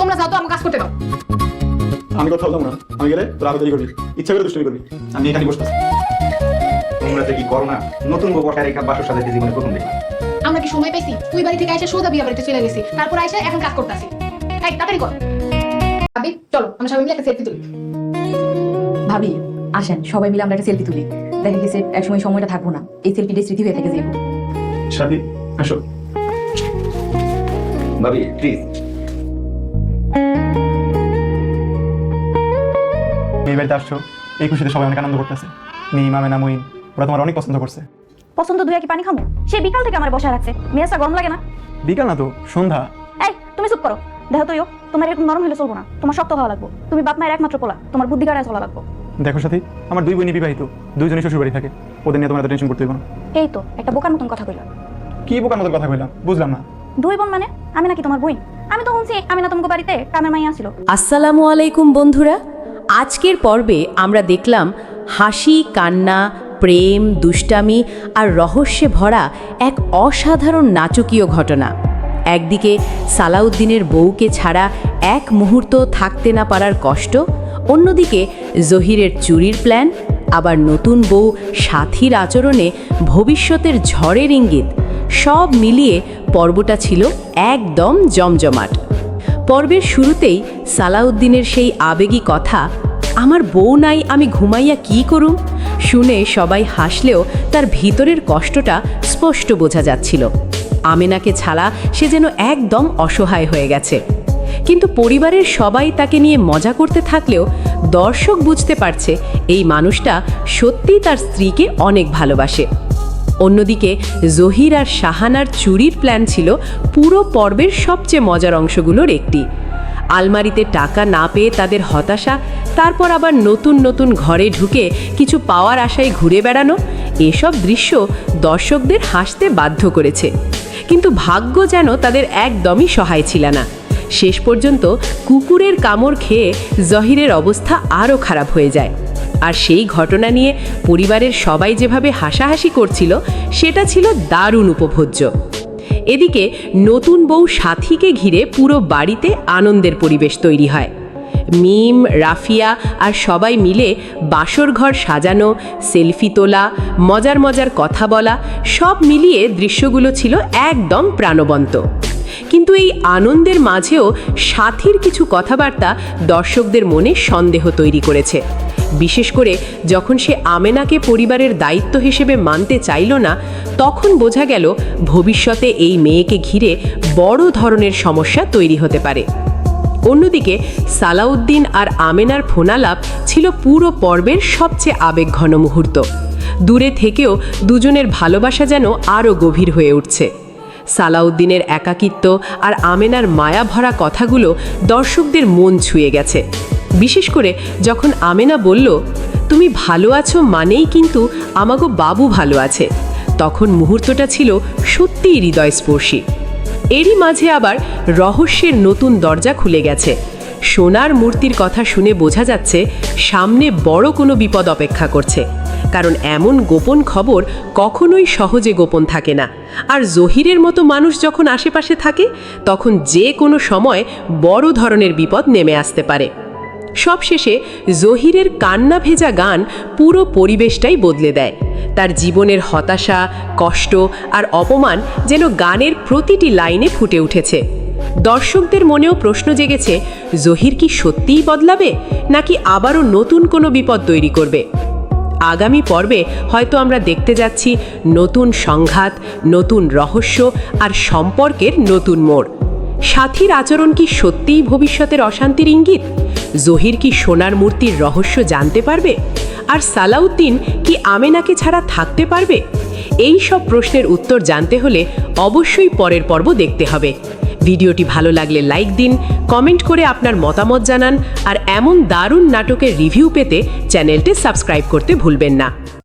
তোমরা যাও তো, আমার কাজ করতে দাও। আমি কোথাও যাবো না, আমি গেলে তোরা আরো দেরি করবি, ইচ্ছা করে দুষ্টুমি করবি। আমি এখানে বসতে তোমরা যে কি করো না, নতুন বউ বসায় রেখা বাসর সাথে জীবনে প্রথম দেখলাম। আমরা কি সময় পাইছি? তুই বাড়ি থেকে এসে সোজা বিয়া বাড়িতে চলে গেছি, তারপর এসে এখন কাজ করতেছি। এই তাড়াতাড়ি কর ভাবি, চলো আমরা সবাই মিলে একটা সেলফি তুলি। ভাবি আসেন সবাই মিলে আমরা একটা সেলফি তুলি। দেখা গেছে একসময় সময়টা থাকবো না, এই সেলফিটা স্মৃতি হয়ে থেকে যাবো। সাথী আসো। ভাবি প্লিজ। এই বাড়িতে আসছো, এই খুশিতে সবাই অনেক আনন্দ করতেছে। মিম, আমেনা, মুইন ওরা তোমার অনেক পছন্দ করছে। পছন্দ দুই কি পানি খামো? সে বিকাল থেকে আমার বসায় রাখছে, মেজাজটা গরম লাগে না? বিকাল না তো, সন্ধ্যা। এই তুমি চুপ করো। দেখো তুইও তোমার এরকম নরম হলে চলবো না, তোমার শক্ত হওয়া লাগবো। তুমি বাপ মায়ের একমাত্র পোলা, তোমার বুদ্ধি কাটায় চলা লাগবো। দেখো সাথী, আমার দুই বোনই বিবাহিত, দুইজনই শ্বশুর বাড়ি থাকে, ওদের নিয়ে তোমার এত টেনশন করতে হবে না। এই তো একটা বোকার মতন কথা কইলা। কি বোকার মতো কথা কইলাম, বুঝলাম না। দুই বোন মানে আমি নাকি তোমার বই? আমি তো শুনছি আমি না তোমাকে বাড়িতে কামের মাইয়া ছিল। আসসালামু আলাইকুম বন্ধুরা, আজকের পর্বে আমরা দেখলাম হাসি, কান্না, প্রেম, দুষ্টামি আর রহস্যে ভরা এক অসাধারণ নাটকীয় ঘটনা। একদিকে সালাউদ্দিনের বউকে ছাড়া এক মুহূর্ত থাকতে না পারার কষ্ট, অন্যদিকে জহিরের চুরির প্ল্যান, আবার নতুন বউ সাথীর আচরণে ভবিষ্যতের ঝড়ের ইঙ্গিত। সব মিলিয়ে পর্বটা ছিল একদম জমজমাট। পর্বের শুরুতেই সালাউদ্দিনের সেই আবেগী কথা, আমার বউ নাই, আমি ঘুমাইয়া কি করুম, শুনে সবাই হাসলেও তার ভিতরের কষ্টটা স্পষ্ট বোঝা যাচ্ছিল। আমেনাকে ছাড়া সে যেন একদম অসহায় হয়ে গেছে। কিন্তু পরিবারের সবাই তাকে নিয়ে মজা করতে থাকলেও দর্শক বুঝতে পারছে এই মানুষটা সত্যিই তার স্ত্রীকে অনেক ভালোবাসে। অন্যদিকে জহির আর শাহানার চুরির প্ল্যান ছিল পুরো পর্বের সবচেয়ে মজার অংশগুলোর একটি। আলমারিতে টাকা না পেয়ে তাদের হতাশা, তারপর আবার নতুন নতুন ঘরে ঢুকে কিছু পাওয়ার আশায় ঘুরে বেড়ানো, এসব দৃশ্য দর্শকদের হাসতে বাধ্য করেছে। কিন্তু ভাগ্য যেন তাদের একদমই সহায় ছিল না। শেষ পর্যন্ত কুকুরের কামড় খেয়ে জহিরের অবস্থা আরও খারাপ হয়ে যায়। আর সেই ঘটনা নিয়ে পরিবারের সবাই যেভাবে হাসাহাসি করছিল সেটা ছিল দারুণ উপভোগ্য। এদিকে নতুন বউ সাথীকে ঘিরে পুরো বাড়িতে আনন্দের পরিবেশ তৈরি হয়। মিম, রাফিয়া আর সবাই মিলে বাসর ঘর সাজানো, সেলফি তোলা, মজার মজার কথা বলা, সব মিলিয়ে দৃশ্যগুলো ছিল একদম প্রাণবন্ত। কিন্তু এই আনন্দের মাঝেও সাথীর কিছু কথাবার্তা দর্শকদের মনে সন্দেহ তৈরি করেছে। বিশেষ করে যখন সে আমেনাকে পরিবারের দায়িত্ব হিসেবে মানতে চাইল না, তখন বোঝা গেল ভবিষ্যতে এই মেয়েকে ঘিরে বড় ধরনের সমস্যা তৈরি হতে পারে। অন্যদিকে সালাউদ্দিন আর আমেনার ফোনালাপ ছিল পুরো পর্বের সবচেয়ে আবেগঘন মুহূর্ত। দূরে থেকেও দুজনের ভালোবাসা যেন আরও গভীর হয়ে উঠছে। সালাউদ্দিনের একাকিত্ব আর আমেনার মায়া ভরা কথাগুলো দর্শকদের মন ছুঁয়ে গেছে। বিশেষ করে যখন আমেনা বলল, তুমি ভালো আছো মানেই কিন্তু আমাগো বাবু ভালো আছে, তখন মুহূর্তটা ছিল সত্যিই হৃদয়স্পর্শী। এরই মাঝে আবার রহস্যের নতুন দরজা খুলে গেছে। সোনার মূর্তির কথা শুনে বোঝা যাচ্ছে সামনে বড় কোনো বিপদ অপেক্ষা করছে, কারণ এমন গোপন খবর কখনোই সহজে গোপন থাকে না। আর জহিরের মতো মানুষ যখন আশেপাশে থাকে, তখন যে কোনো সময় বড় ধরনের বিপদ নেমে আসতে পারে। সবশেষে জহিরের কান্না ভেজা গান পুরো পরিবেশটাই বদলে দেয়। তার জীবনের হতাশা, কষ্ট আর অপমান যেন গানের প্রতিটি লাইনে ফুটে উঠেছে। দর্শকদের মনেও প্রশ্ন জেগেছে, জহির কি সত্যিই বদলাবে, নাকি আবারও নতুন কোনো বিপদ তৈরি করবে? আগামী পর্বে হয়তো আমরা দেখতে যাচ্ছি নতুন সংঘাত, নতুন রহস্য আর সম্পর্কের নতুন মোড়। সাথীর আচরণ কি সত্যিই ভবিষ্যতের অশান্তির ইঙ্গিত? জহির কি সোনার মূর্তির রহস্য জানতে পারবে? আর সালাউদ্দিন কি আমেনাকে ছাড়া থাকতে পারবে? এই সব প্রশ্নের উত্তর জানতে হলে অবশ্যই পরের পর্ব দেখতে হবে। ভিডিওটি ভালো লাগলে লাইক দিন, কমেন্ট করে আপনার মতামত জানান, আর এমন দারুণ নাটকের রিভিউ পেতে চ্যানেলটি সাবস্ক্রাইব করতে ভুলবেন না।